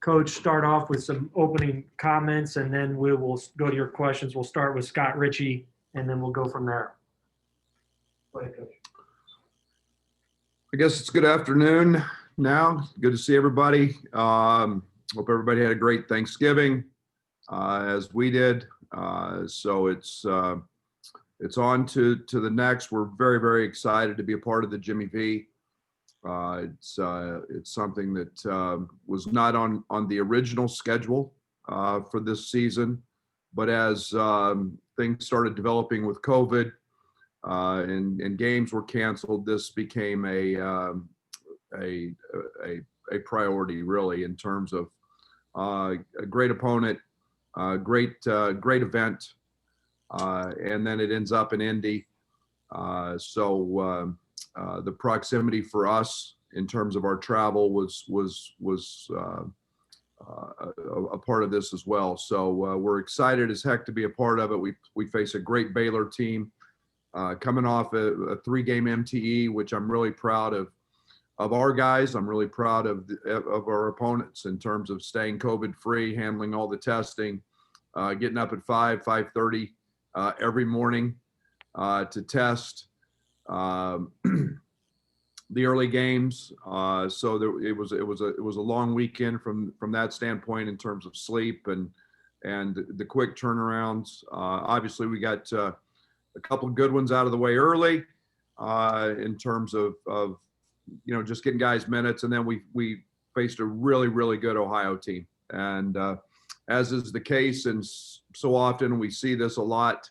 Coach start off with some opening comments, and then we will go to your questions. We'll start with Scott Ritchie, and then we'll go from there. Go ahead, Coach. I guess it's good afternoon now. Good to see everybody. Hope everybody had a great Thanksgiving, as we did. So it's on to the next. We're very, very excited to be a part of the Jimmy V. It's something that was not on the original schedule for this season, but as things started developing with COVID and games were canceled, this became a priority, really, in terms of a great opponent, great event, and then it ends up in Indy. So the proximity for us in terms of our travel was a part of this as well. So we're excited as heck to be a part of it. We face a great Baylor team coming off a 3-game MTE, which I'm really proud of our guys. I'm really proud of our opponents in terms of staying COVID free, handling all the testing, getting up at 5:30 every morning to test the early games. So it was a long weekend from that standpoint in terms of sleep and the quick turnarounds. Obviously, we got a couple of good ones out of the way early in terms of just getting guys minutes, and then we faced a really, really good Ohio team. And as is the case, and so often we see this a lot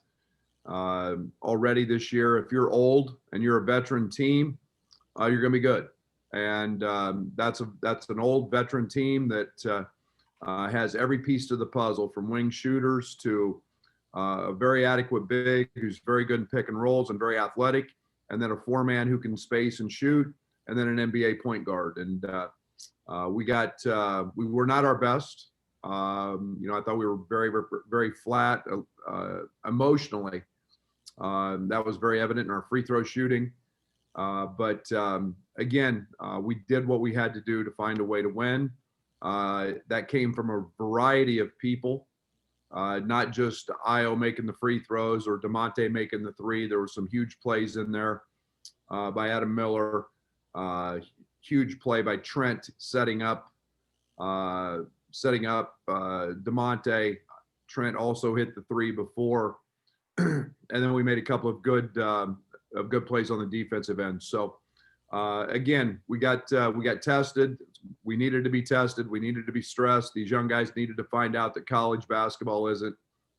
already this year, if you're old and you're a veteran team, you're going to be good. And that's an old veteran team that has every piece to the puzzle, from wing shooters to a very adequate big who's very good in pick and rolls and very athletic, and then a 4-man who can space and shoot, and then an NBA point guard. And we were not our best. I thought we were very, very flat emotionally. That was very evident in our free throw shooting. But again, we did what we had to do to find a way to win. That came from a variety of people, not just Io making the free throws or DeMonte making the 3. There were some huge plays in there by Adam Miller. Huge play by Trent setting up DeMonte. Trent also hit the 3 before, and then we made a couple of good plays on the defensive end. So again, we got tested. We needed to be tested. We needed to be stressed. These young guys needed to find out that college basketball isn't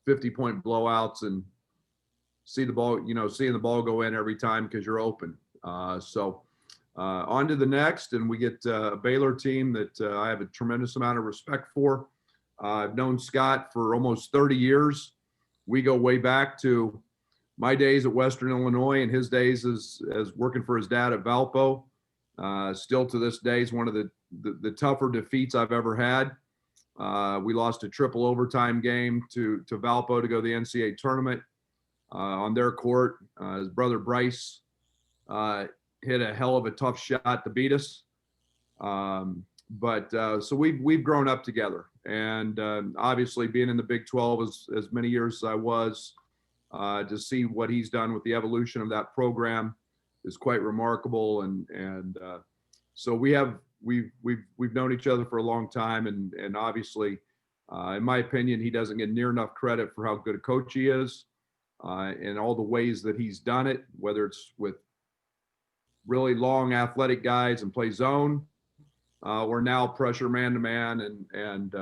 50-point blowouts and seeing the ball go in every time because you're open. So on to the next, and we get a Baylor team that I have a tremendous amount of respect for. I've known Scott for almost 30 years. We go way back to my days at Western Illinois and his days as working for his dad at Valpo. Still to this day is one of the tougher defeats I've ever had. We lost a triple overtime game to Valpo to go to the NCAA tournament on their court. His brother Bryce hit a hell of a tough shot to beat us. So we've grown up together, and obviously being in the Big 12 as many years as I was, to see what he's done with the evolution of that program is quite remarkable. And so we've known each other for a long time, and obviously, in my opinion, he doesn't get near enough credit for how good a coach he is, and all the ways that he's done it, whether it's with really long athletic guys and play zone, or now pressure man to man, and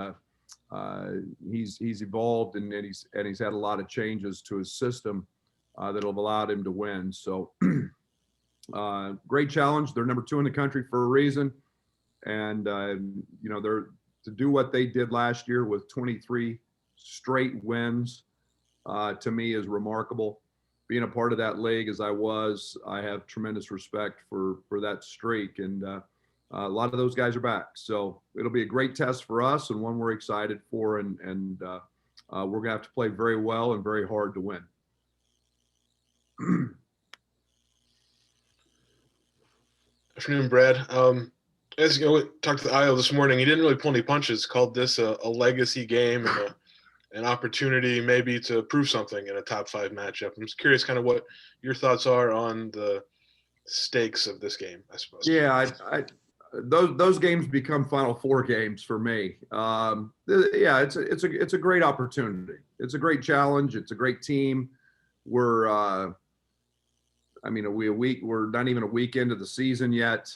he's evolved and he's had a lot of changes to his system that have allowed him to win. So great challenge. They're number 2 in the country for a reason, and they're to do what they did last year with 23 straight wins. To me is remarkable. Being a part of that league as I was, I have tremendous respect for that streak, and a lot of those guys are back. So it'll be a great test for us, and one we're excited for, and we're gonna have to play very well and very hard to win. Afternoon, Brad. As you know, we talked to Io this morning, he didn't really pull any punches. Called this a legacy game and an opportunity maybe to prove something in a top 5 matchup. I'm just curious, kind of what your thoughts are on the stakes of this game, I suppose. Yeah, those games become Final Four games for me. Yeah, it's a great opportunity. It's a great challenge. It's a great team. We're we're not even a week into the season yet.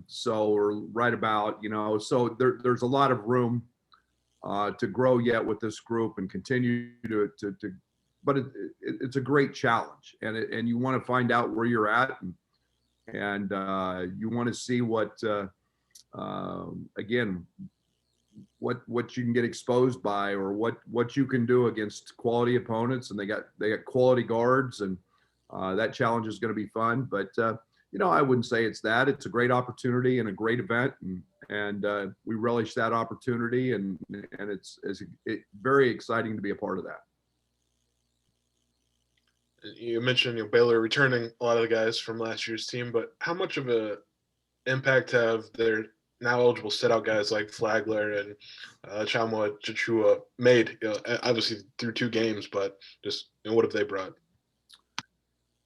So we're right about, so there's a lot of room to grow yet with this group and continue to but it's a great challenge, and you want to find out where you're at, and you want to see what again what you can get exposed by, or what you can do against quality opponents, and they got quality guards, and that challenge is going to be fun. But I wouldn't say it's that. It's a great opportunity and a great event, and we relish that opportunity, and it's very exciting to be a part of that. You mentioned Baylor returning a lot of the guys from last year's team, but how much of a impact have their now eligible sit-out guys like Flagler and Chamwa Chachua made? Obviously through 2 games, but just what have they brought?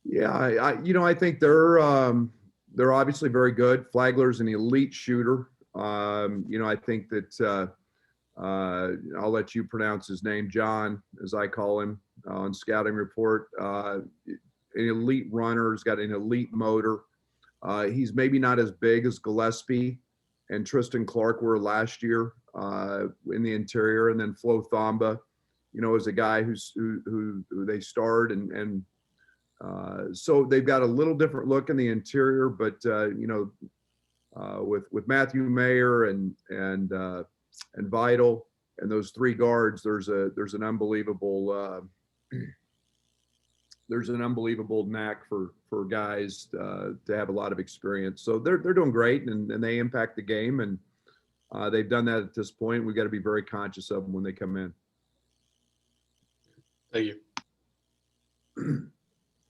Yeah, I think they're obviously very good. Flagler's an elite shooter. I think that I'll let you pronounce his name, John, as I call him on scouting report. An elite runner, has got an elite motor. He's maybe not as big as Gillespie and Tristan Clark were last year in the interior, and then Flo Thamba, is a guy who they starred, and so they've got a little different look in the interior, but with Matthew Mayer and Vital and those 3 guards, there's an unbelievable knack for guys to have a lot of experience. So they're doing great, and they impact the game, and they've done that at this point. We've got to be very conscious of them when they come in. Thank you.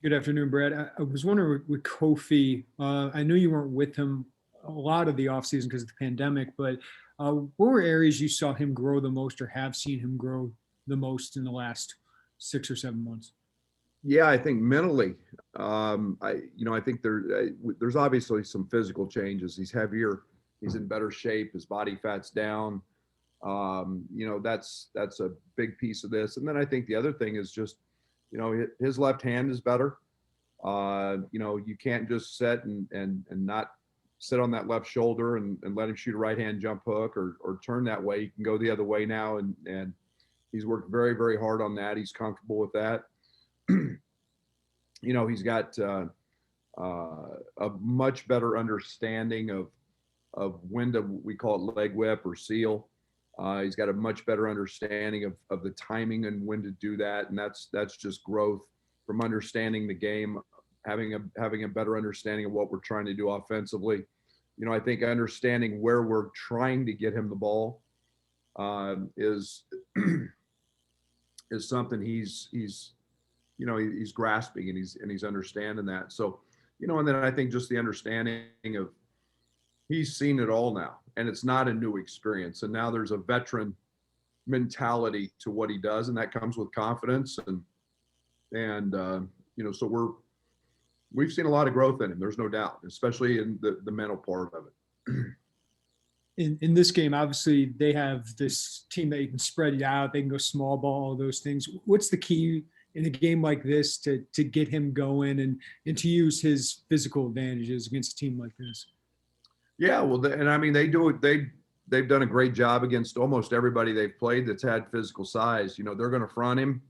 Good afternoon, Brad. I was wondering with Kofi, I know you weren't with him a lot of the offseason because of the pandemic, but what were areas you saw him grow the most, or have seen him grow the most in the last 6 or 7 months? Yeah, I think mentally, I think there's obviously some physical changes. He's heavier, he's in better shape, his body fat's down. That's a big piece of this. And then I think the other thing is just, his left hand is better. You can't just sit and not sit on that left shoulder and let him shoot a right hand jump hook or turn that way. You can go the other way now, and he's worked very, very hard on that. He's comfortable with that. He's got a much better understanding of when to, we call it leg whip or seal. He's got a much better understanding of the timing and when to do that, and that's just growth from understanding the game, having a better understanding of what we're trying to do offensively. I think understanding where we're trying to get him the ball is something he's grasping, and he's understanding that. So, and then I think just the understanding of, he's seen it all now, and it's not a new experience. And now there's a veteran mentality to what he does, and that comes with confidence. And so we've seen a lot of growth in him. There's no doubt, especially in the mental part of it. In this game, obviously they have this team that you can spread it out. They can go small ball, all those things. What's the key in a game like this to get him going and to use his physical advantages against a team like this? Yeah, well, and I mean, they do it. They've done a great job against almost everybody they've played that's had physical size. They're going to front him.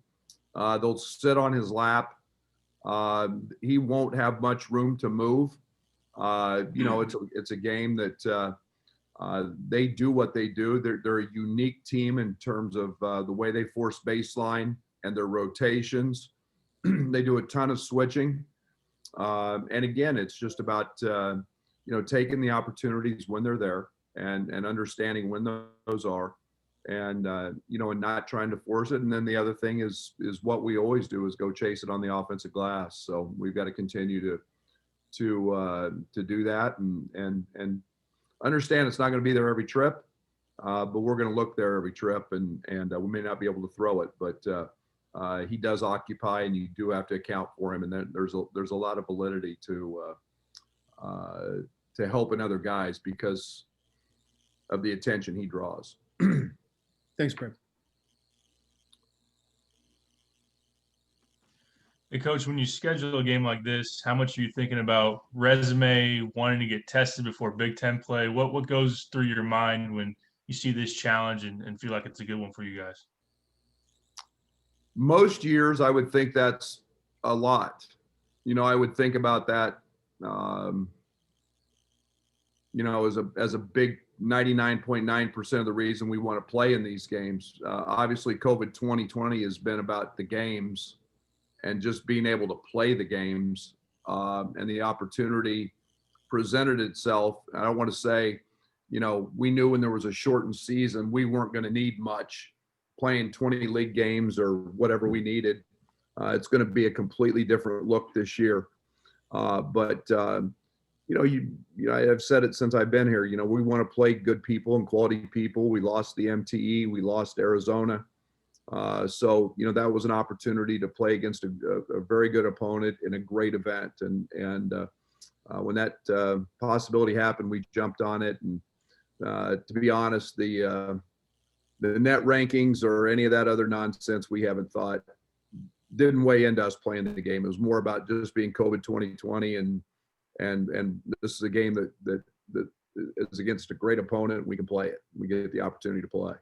They'll sit on his lap. He won't have much room to move. It's a game that they do what they do. They're a unique team in terms of the way they force baseline and their rotations. They do a ton of switching. And again, it's just about taking the opportunities when they're there and understanding when those are, and and not trying to force it. And then the other thing is what we always do, is go chase it on the offensive glass. So we've got to continue to do that, and understand it's not going to be there every trip, but we're going to look there every trip, and we may not be able to throw it, but he does occupy, and you do have to account for him, and then there's a lot of validity to helping other guys because of the attention he draws. Thanks, Brett. Hey, Coach, when you schedule a game like this, how much are you thinking about resume, wanting to get tested before Big Ten play? What goes through your mind when you see this challenge and feel like it's a good one for you guys? Most years, I would think that's a lot. I would think about that, as a big 99.9% of the reason we want to play in these games. Obviously, COVID 2020 has been about the games and just being able to play the games, and the opportunity presented itself. I don't want to say, we knew when there was a shortened season, we weren't going to need much playing 20 league games or whatever we needed. It's going to be a completely different look this year. But I've said it since I've been here, we want to play good people and quality people. We lost the MTE, we lost Arizona. So that was an opportunity to play against a very good opponent in a great event. And when that possibility happened, we jumped on it. And to be honest, the net rankings or any of that other nonsense we haven't thought didn't weigh into us playing the game. It was more about just being COVID 2020 and this is a game that is against a great opponent. We can play it. We get the opportunity to play.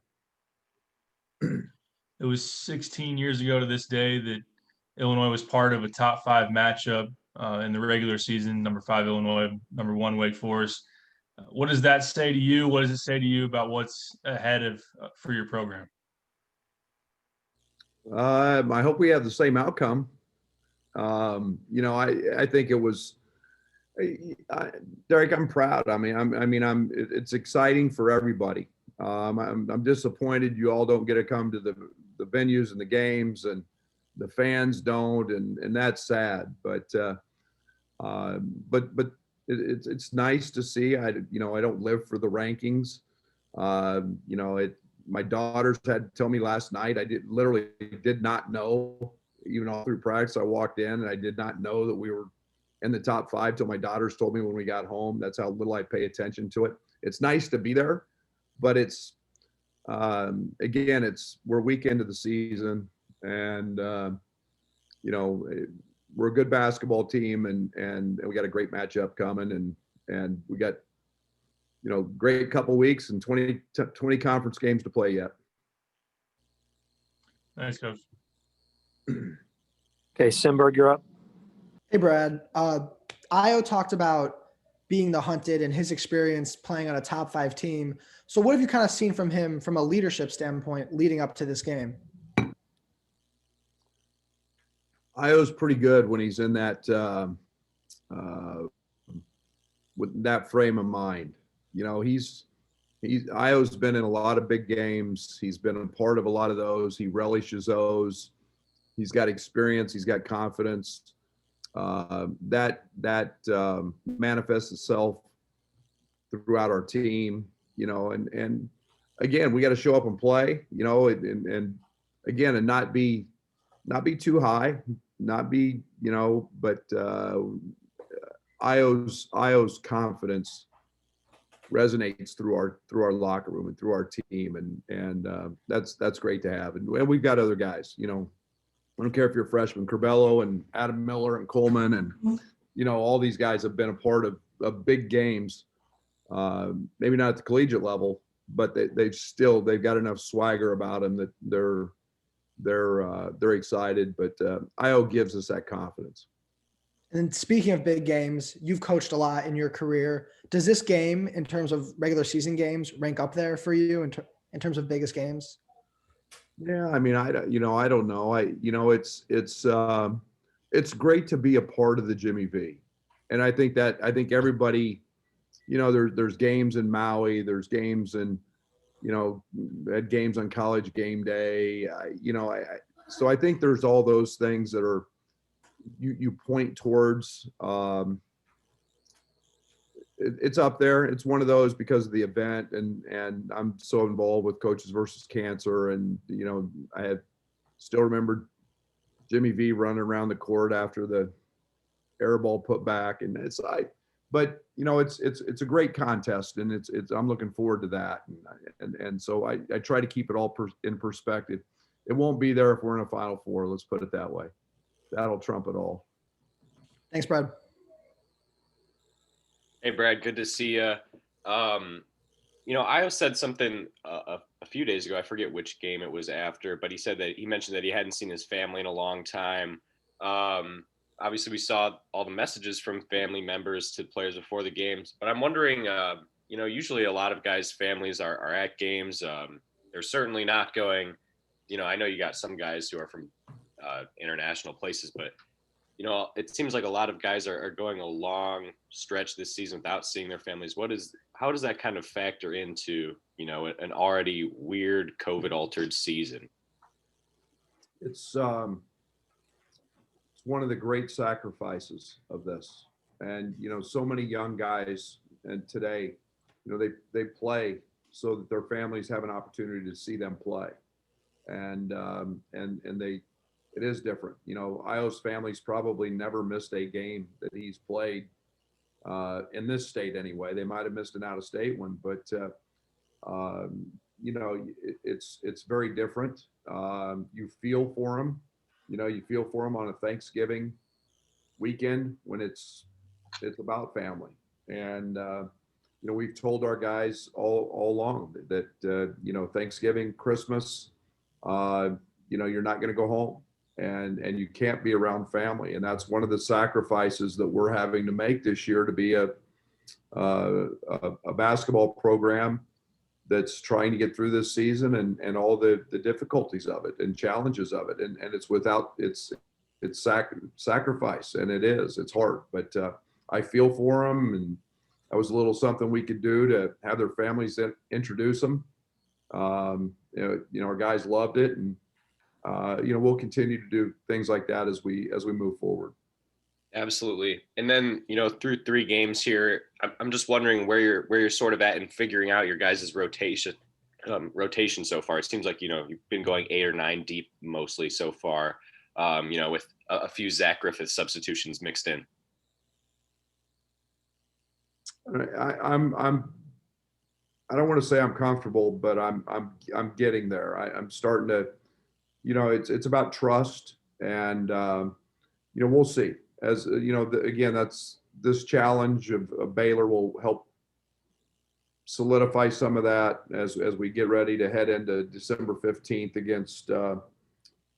It was 16 years ago to this day that Illinois was part of a top 5 matchup in the regular season. Number 5 Illinois, number 1 Wake Forest. What does that say to you? What does it say to you about what's ahead of for your program? I hope we have the same outcome. I think it was, Derek, I'm proud. It's exciting for everybody. I'm disappointed you all don't get to come to the venues and the games, and the fans don't, and that's sad. But it's nice to see. I don't live for the rankings. My daughters had to tell me last night. I literally did not know, even all through practice. I walked in and I did not know that we were in the top 5 till my daughters told me when we got home. That's how little I pay attention to it. It's nice to be there, but it's again, we're a week into the season, and we're a good basketball team, and we got a great matchup coming, and we got great couple weeks and 20 conference games to play yet. Thanks, Coach. Okay, Simberg, you're up. Hey, Brad. Io talked about being the hunted and his experience playing on a top 5 team. So what have you kind of seen from him from a leadership standpoint leading up to this game? Io's pretty good when he's in that with that frame of mind. Io's been in a lot of big games. He's been a part of a lot of those. He relishes those. He's got experience. He's got confidence. That manifests itself throughout our team, and again, we got to show up and play, and again, and not be too high, but Io's confidence resonates through our locker room and through our team, and that's great to have, and we've got other guys, I don't care if you're a freshman, Curbelo and Adam Miller and Coleman, and all these guys have been a part of big games. Maybe not at the collegiate level, but they've got enough swagger about them that they're excited. But Io gives us that confidence. And speaking of big games, you've coached a lot in your career. Does this game, in terms of regular season games, rank up there for you in terms of biggest games? Yeah, I don't know. It's great to be a part of the Jimmy V, and I think everybody, there's games in Maui, there's games in, had games on College Game Day, so I think there's all those things that are you point towards. it's up there. It's one of those because of the event, and I'm so involved with Coaches versus Cancer, and I still remember Jimmy V running around the court after the air ball put back, and but it's a great contest, and it's I'm looking forward to that, and so I try to keep it all in perspective. It won't be there if we're in a Final Four. Let's put it that way. That'll trump it all. Thanks, Brad. Hey, Brad, good to see you. Io said something a few days ago. I forget which game it was after, but he mentioned that he hadn't seen his family in a long time. Obviously, we saw all the messages from family members to players before the games, but I'm wondering, usually a lot of guys' families are at games. They're certainly not going, I know you got some guys who are from international places, but it seems like a lot of guys are going a long stretch this season without seeing their families. How does that kind of factor into, an already weird COVID altered season? It's one of the great sacrifices of this. And, so many young guys and today, they play so that their families have an opportunity to see them play. And it is different. Io's family's probably never missed a game that he's played in this state anyway. They might have missed an out-of-state one, but it's very different. You feel for him. You feel for him on a Thanksgiving weekend when it's about family. And we've told our guys all along that Thanksgiving, Christmas, you're not going to go home. And you can't be around family, and that's one of the sacrifices that we're having to make this year to be a basketball program that's trying to get through this season and all the difficulties of it and challenges of it, and it's sacrifice, and it's hard, but I feel for them, and that was a little something we could do to have their families introduce them. Our guys loved it, and we'll continue to do things like that as we move forward. Absolutely. And then, through 3 games here, I'm just wondering where you're sort of at in figuring out your guys' rotation so far. It seems like, you've been going 8 or 9 deep mostly so far, with a few Zach Griffith substitutions mixed in. I don't want to say I'm comfortable, but I'm getting there. I'm starting to, it's about trust, and we'll see. As again, that's this challenge of Baylor will help solidify some of that as we get ready to head into December 15th against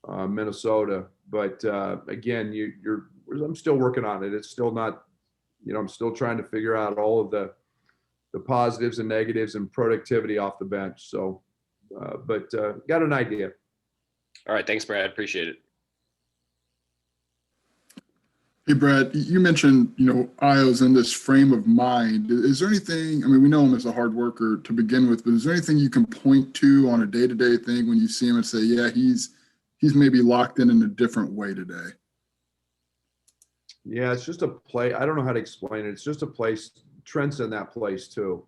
Minnesota. But again, I'm still working on it. It's still not, I'm still trying to figure out all of the positives and negatives and productivity off the bench. So, but got an idea. All right. Thanks, Brad. Appreciate it. Hey, Brad, you mentioned, Io's in this frame of mind. Is there anything, we know him as a hard worker to begin with, but is there anything you can point to on a day-to-day thing when you see him and say, yeah, he's maybe locked in a different way today? Yeah, it's just a play. I don't know how to explain it. It's just a place. Trent's in that place too.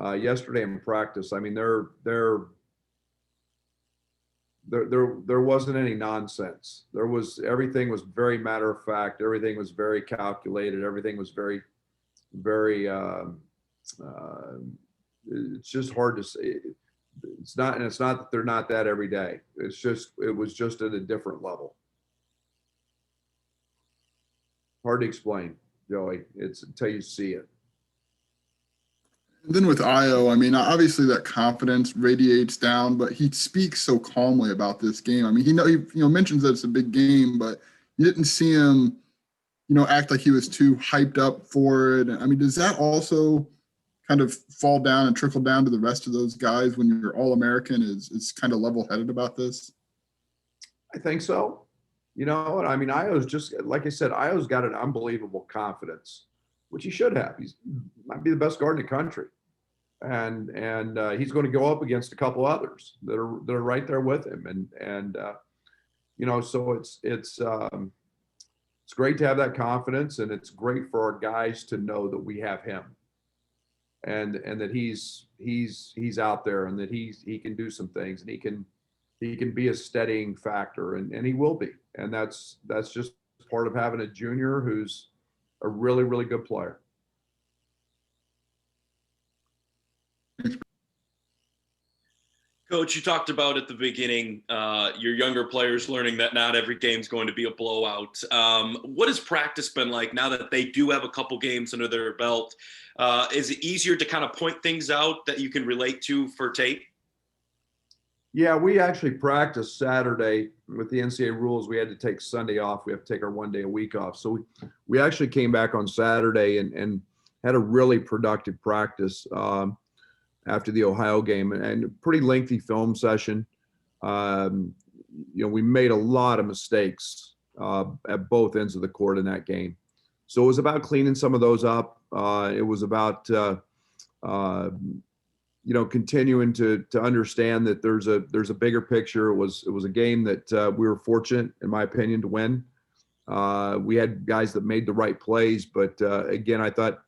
Yesterday in practice, there wasn't any nonsense. Everything was very matter of fact. Everything was very calculated. Everything was very, very. It's just hard to say. It's not that they're not that every day. It was just at a different level. Hard to explain, Joey. It's until you see it. And then with Io, obviously that confidence radiates down, but he speaks so calmly about this game. He mentions that it's a big game, but you didn't see him, act like he was too hyped up for it. Does that also kind of fall down and trickle down to the rest of those guys when you're All-American is kind of level-headed about this? I think so. Io's just, like I said, Io's got an unbelievable confidence, which he should have. He's might be the best guard in the country, and he's going to go up against a couple others that are right there with him, and so it's great to have that confidence, and it's great for our guys to know that we have him. and that he's out there, and that he can do some things, and he can be a steadying factor, and he will be. And that's just part of having a junior who's a really, really good player. Coach, you talked about at the beginning your younger players learning that not every game's going to be a blowout. What has practice been like now that they do have a couple games under their belt? Is it easier to kind of point things out that you can relate to for tape? Yeah, we actually practiced Saturday with the NCAA rules. We had to take Sunday off. We have to take our 1 day a week off. So we actually came back on Saturday and had a really productive practice after the Ohio game, and a pretty lengthy film session. We made a lot of mistakes at both ends of the court in that game. So it was about cleaning some of those up. It was about continuing to understand that there's a bigger picture. It was a game that we were fortunate, in my opinion, to win. We had guys that made the right plays, but again, I thought,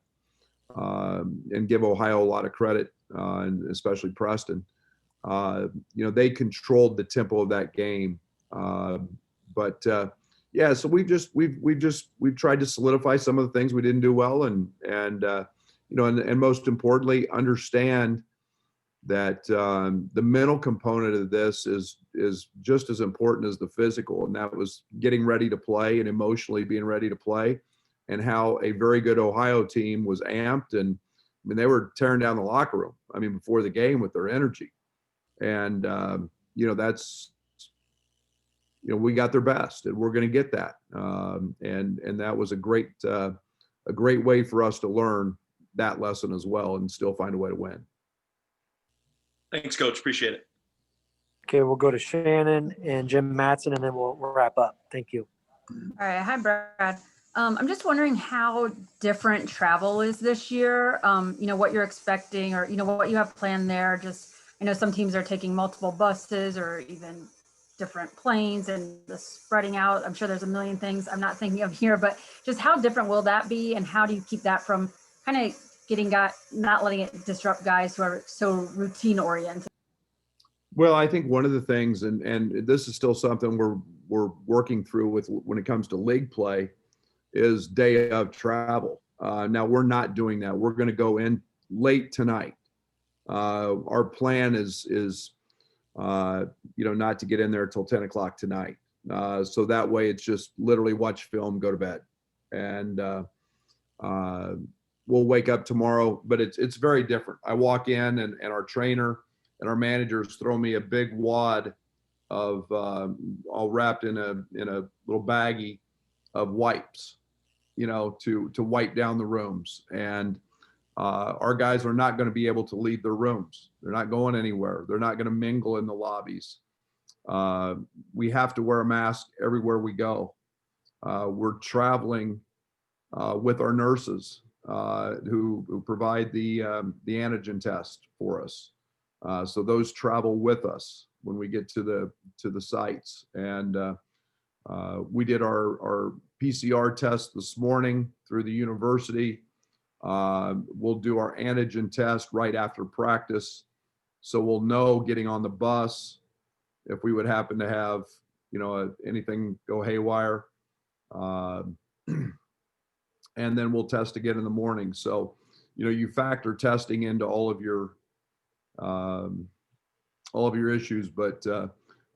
and give Ohio a lot of credit, and especially Preston. They controlled the tempo of that game. So we've tried to solidify some of the things we didn't do well, and most importantly, understand that the mental component of this is just as important as the physical, and that was getting ready to play and emotionally being ready to play, and how a very good Ohio team was amped, and I mean they were tearing down the locker room. I mean before the game with their energy, and that's we got their best, and we're going to get that, and that was a great way for us to learn that lesson as well, and still find a way to win. Thanks, Coach. Appreciate it. Okay, we'll go to Shannon and Jim Matson, and then we'll wrap up. Thank you. All right. Hi, Brad. I'm just wondering how different travel is this year. What you're expecting, or, what you have planned there. Just, some teams are taking multiple buses or even different planes, and the spreading out. I'm sure there's a million things I'm not thinking of here, but just how different will that be? And how do you keep that from kind of not letting it disrupt guys who are so routine oriented? Well, I think one of the things, and this is still something we're working through with when it comes to league play, is day of travel. Now we're not doing that. We're going to go in late tonight. Our plan is not to get in there till 10 o'clock tonight. So that way it's just literally watch film, go to bed, and we'll wake up tomorrow. But it's very different. I walk in and our trainer and our managers throw me a big wad of all wrapped in a little baggie of wipes, to wipe down the rooms. And our guys are not going to be able to leave their rooms. They're not going anywhere. They're not going to mingle in the lobbies. We have to wear a mask everywhere we go. We're traveling with our nurses who provide the antigen test for us. So those travel with us when we get to the sites. And we did our PCR test this morning through the university. We'll do our antigen test right after practice. So we'll know getting on the bus if we would happen to have, anything go haywire. And then we'll test again in the morning. So, you factor testing into all of your issues, but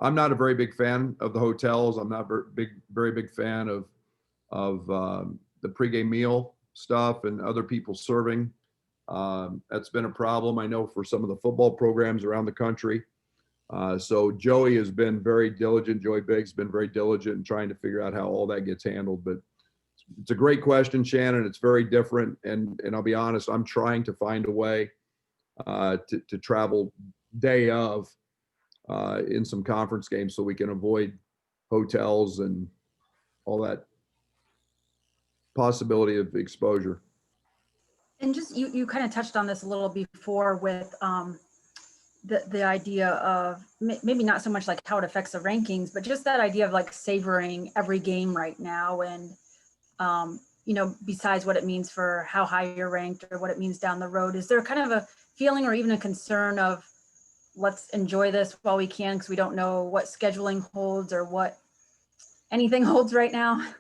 I'm not a very big fan of the hotels. I'm not very big fan of the pregame meal stuff and other people serving. That's been a problem, I know, for some of the football programs around the country. So Joey has been very diligent. Joey Biggs has been very diligent in trying to figure out how all that gets handled. But it's a great question, Shannon. It's very different. And I'll be honest, I'm trying to find a way to travel day of in some conference games so we can avoid hotels and all that possibility of exposure. And just you kind of touched on this a little before with the idea of maybe not so much like how it affects the rankings, but just that idea of like savoring every game right now. And besides what it means for how high you're ranked or what it means down the road? Is there kind of a feeling or even a concern of let's enjoy this while we can because we don't know what scheduling holds or what anything holds right now?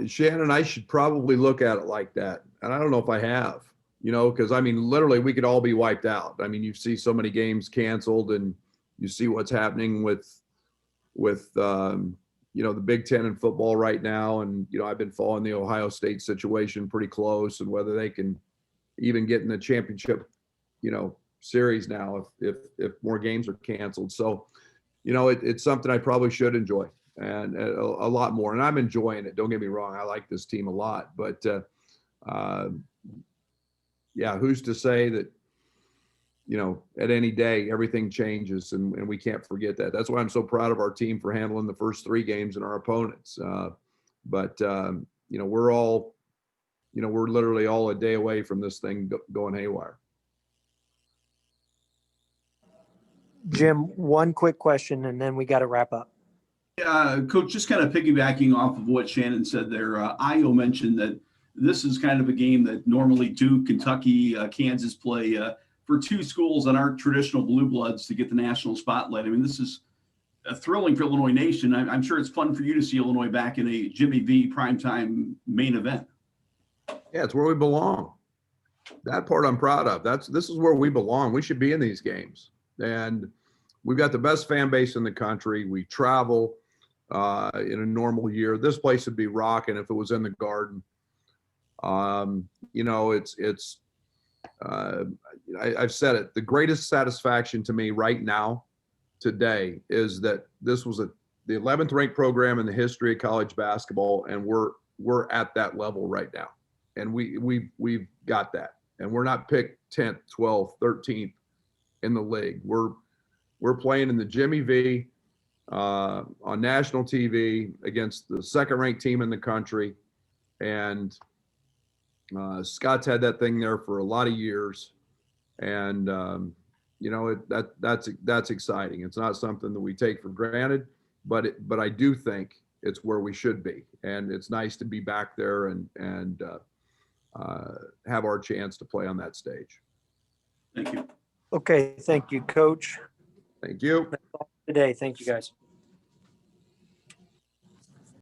Shannon, I should probably look at it like that. And I don't know if I have, because literally we could all be wiped out. You see so many games canceled, and you see what's happening with the Big Ten in football right now. And, I've been following the Ohio State situation pretty close, and whether they can even get in the championship, series now if more games are canceled. So, it's something I probably should enjoy and a lot more. And I'm enjoying it. Don't get me wrong. I like this team a lot, but who's to say that, at any day, everything changes, and we can't forget that. That's why I'm so proud of our team for handling the first 3 games and our opponents. We're literally all a day away from this thing going haywire. Jim, one quick question, and then we got to wrap up. Coach, just kind of piggybacking off of what Shannon said there, Io mentioned that this is kind of a game that normally Duke, Kentucky, Kansas play for 2 schools that aren't traditional blue bloods to get the national spotlight. This is thrilling for Illinois Nation. I'm sure it's fun for you to see Illinois back in a Jimmy V primetime main event. Yeah, it's where we belong. That part I'm proud of. This is where we belong. We should be in these games. And we've got the best fan base in the country. We travel in a normal year. This place would be rocking if it was in the Garden. I've said it. The greatest satisfaction to me right now, today, is that this was the 11th ranked program in the history of college basketball, and we're at that level right now. And we've got that. And we're not picked 10th, 12th, 13th in the league. We're playing in the Jimmy V on national TV against the 2nd-ranked team in the country, and Scott's had that thing there for a lot of years, and that's exciting. It's not something that we take for granted, but I do think it's where we should be, and it's nice to be back there and have our chance to play on that stage. Thank you. Okay, thank you, Coach. Thank you. Today, thank you, guys.